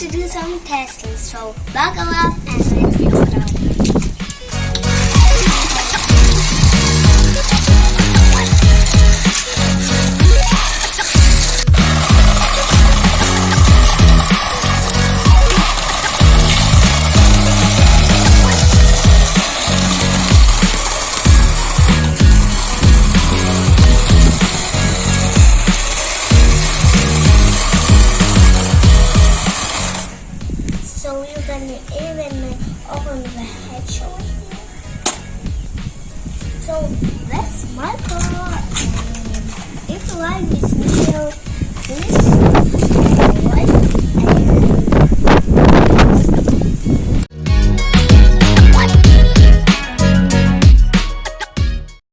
to do some testing, so buckle up and let's get started. So you can even open the hatch over here. So that's my car. If you like this video, please